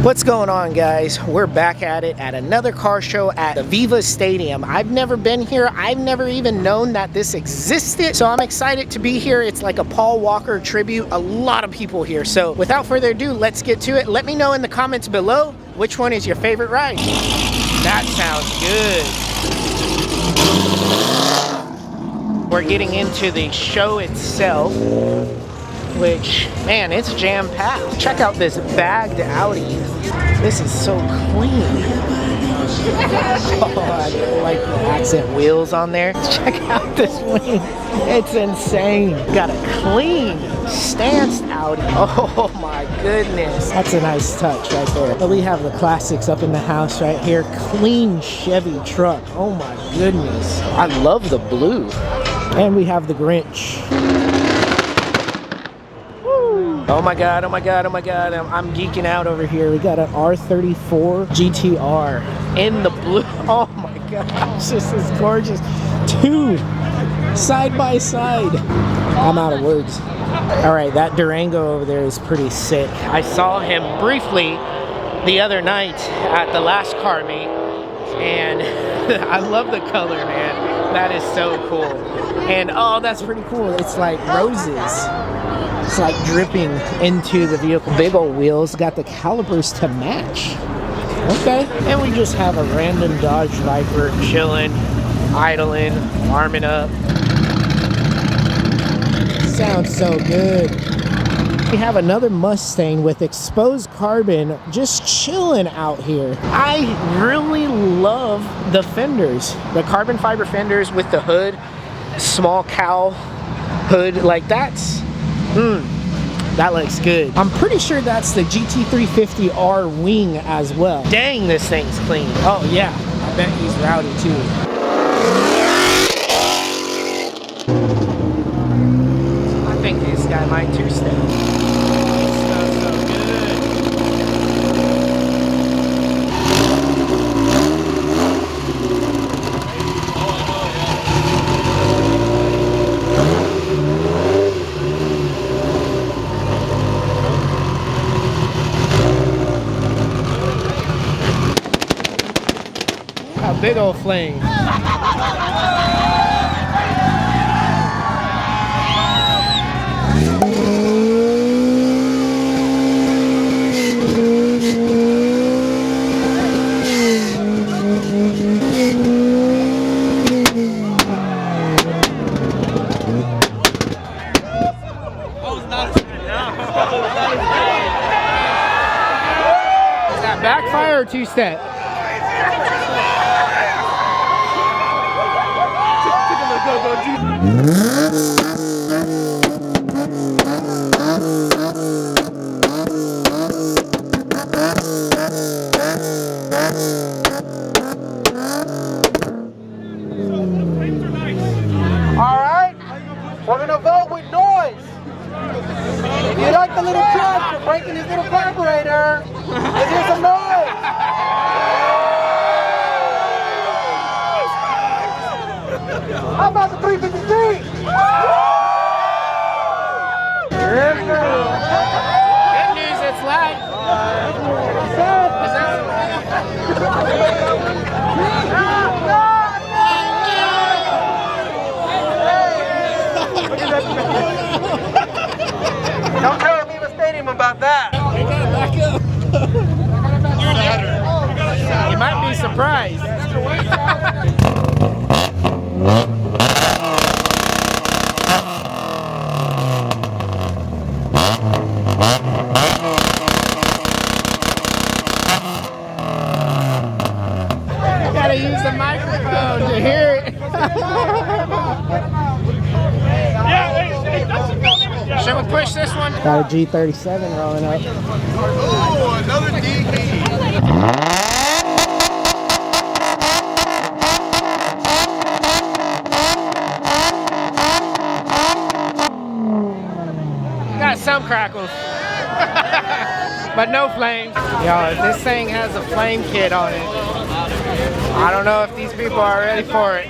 What's going on, guys? We're back at it at another car show at the EVO Stadium. I've never been here. I've never even known that this existed. So I'm excited to be here. It's like a Paul Walker tribute. A lot of people here. So without further ado, let's get to it. Let me know in the comments below which one is your favorite ride. That sounds good. We're getting into the show itself, which, man, it's jam-packed. Check out this bagged Audi. This is so clean. Oh, I really like the accent wheels on there. Check out this wing. It's insane. Got a clean stanced Audi. Oh my goodness. That's a nice touch right there. But we have the classics up in the house right here. Clean Chevy truck. Oh my goodness. I love the blue. And we have the Grinch. Oh my god, oh my god, oh my god, I'm geeking out over here. We got an R34 GTR in the blue. Oh my gosh, this is gorgeous. Two side by side. I'm out of words. All right, that Durango over there is pretty sick. I saw him briefly the other night at the last car meet, and I love the color, man. That is so cool. And oh, that's pretty cool. It's like roses. It's like dripping into the vehicle. Big old wheels, got the calipers to match. Okay. And we just have a random Dodge Viper chilling, idling, warming up. Sounds so good. We have another Mustang with exposed carbon just chilling out here. I really love the fenders, the carbon fiber fenders with the hood, small cowl hood. Like that's that looks good. I'm pretty sure that's the GT350R wing as well. Dang, this thing's clean. Oh yeah, I bet he's rowdy too. I think this guy might two-step. Smells so big old flame. Is that backfire or two-step? Alright, we're gonna vote with noise. If you like the little truck for breaking his little carburetor, let's hear some noise. How about the 353? Good news, it's light. Don't tell EVO Stadium about that. You gotta back up. You might be surprised. Use the microphone to hear it. Should we push this one? Got a G37 rolling up. Oh, another DD. Got some crackles. But no flames. Yo, this thing has a flame kit on it. I don't know if these people are ready for it.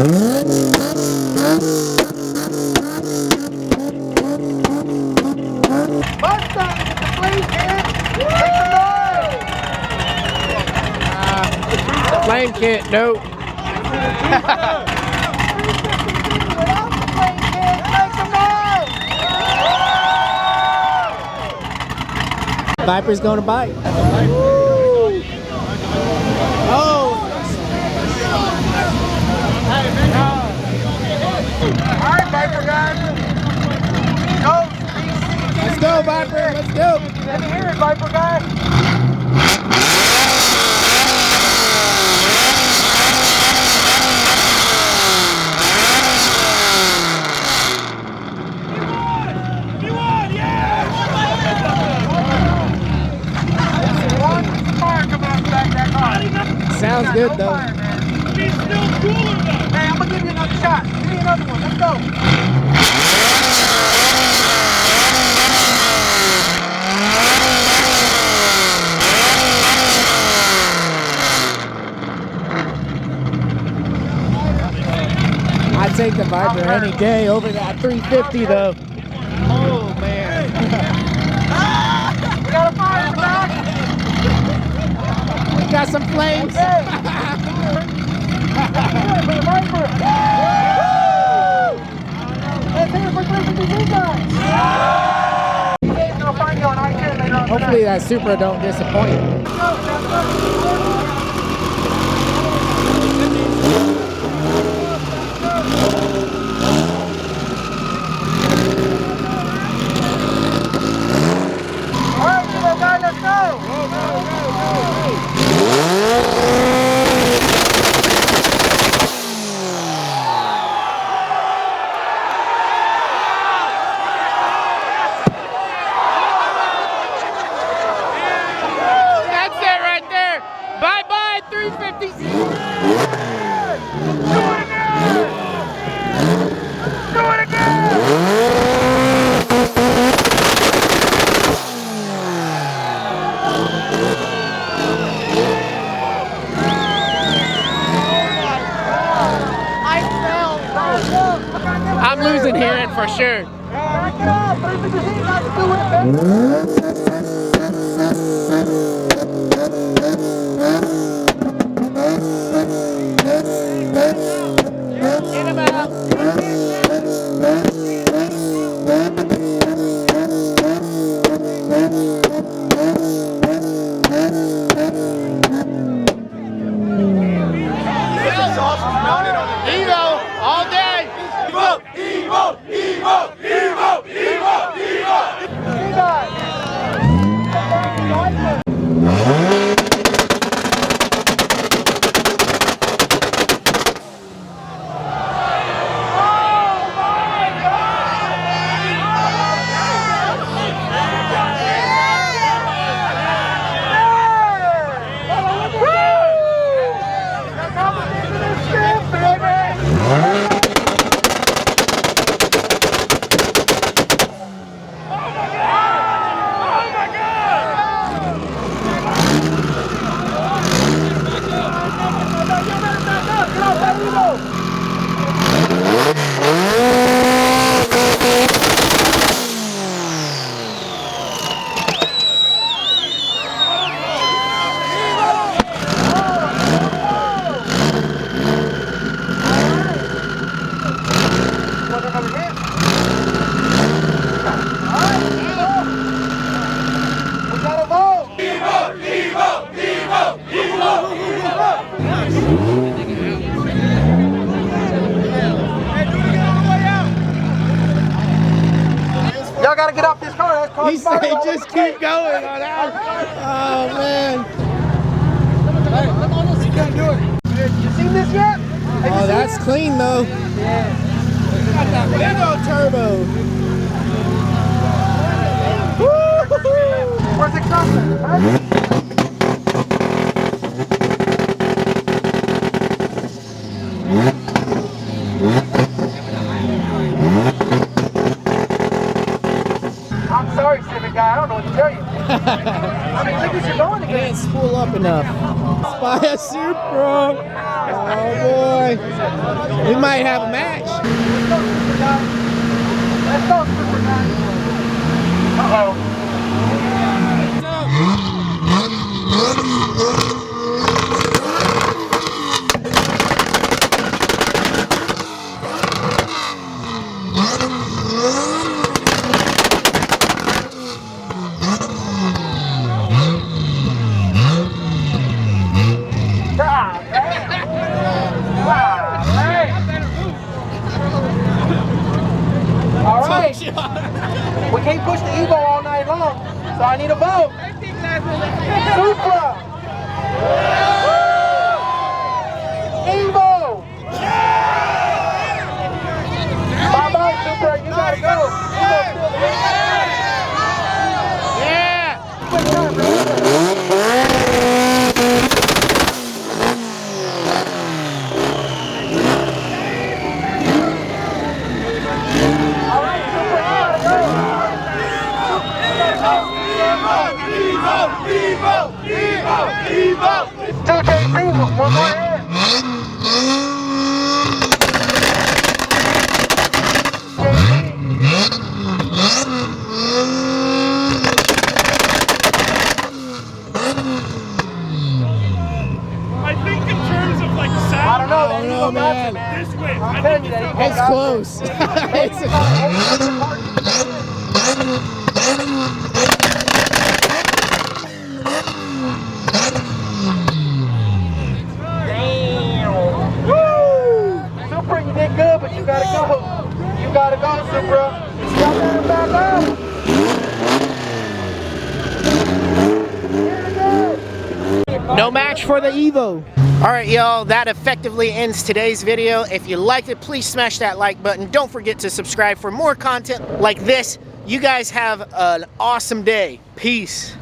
Mustang, get the flame kit. Make some noise. Flame kit, nope. Without the flame kit, make some noise. Viper's gonna bite. Oh! Alright, Viper guys. Go, Let's go, Viper, let's go! let me hear it, Viper guys. Sounds good though. He's still cooler though. Hey, I'm gonna give you another shot. Give me another one. Let's go. I'd take the Viper any day over that 350 though. Oh man. We got a fire back. We got some flames. Hey. For the Viper. Let's hear it for 352 guys. Dave's gonna find you on I-10 later on Hopefully that Supra don't disappoint. Alright, Evo guy, let's go. That's it right there. Bye bye 350. Do it again. I'm losing hearing for sure. Back it up. 352 guys, do it, baby. Get him out. EVO all day. EVO, EVO, EVO, EVO, EVO, EVO. Y'all gotta get off this car. That car's He said just keep going on that. Oh man. Hey, come on, you can't do it. You seen this yet? Oh, that's clean though. Yeah. Got that big old turbo. Where's the exhaust? I'm sorry, Civic guy. I don't know what to tell you. I mean, look at you going again. Can't spool up enough. Spy a Supra. boy. We might have a match. Let's go, super guy. Uh-oh. All right. We can't push the EVO all night long, so I need a vote. SUPRA. EVO. Bye-bye, SUPRA. You gotta go. EVO! 2JC, one more hit. I think in terms of like sound, I don't know, that know, EVO got man. you, man. this way. I'm telling you that EVO It's got you. close. SUPRA, you did good, but you gotta go. You gotta go, SUPRA. Y'all better back up. No match for the EVO. All right, y'all, that effectively ends today's video. If you liked it, please smash that like button. Don't forget to subscribe for more content like this. You guys have an awesome day. Peace.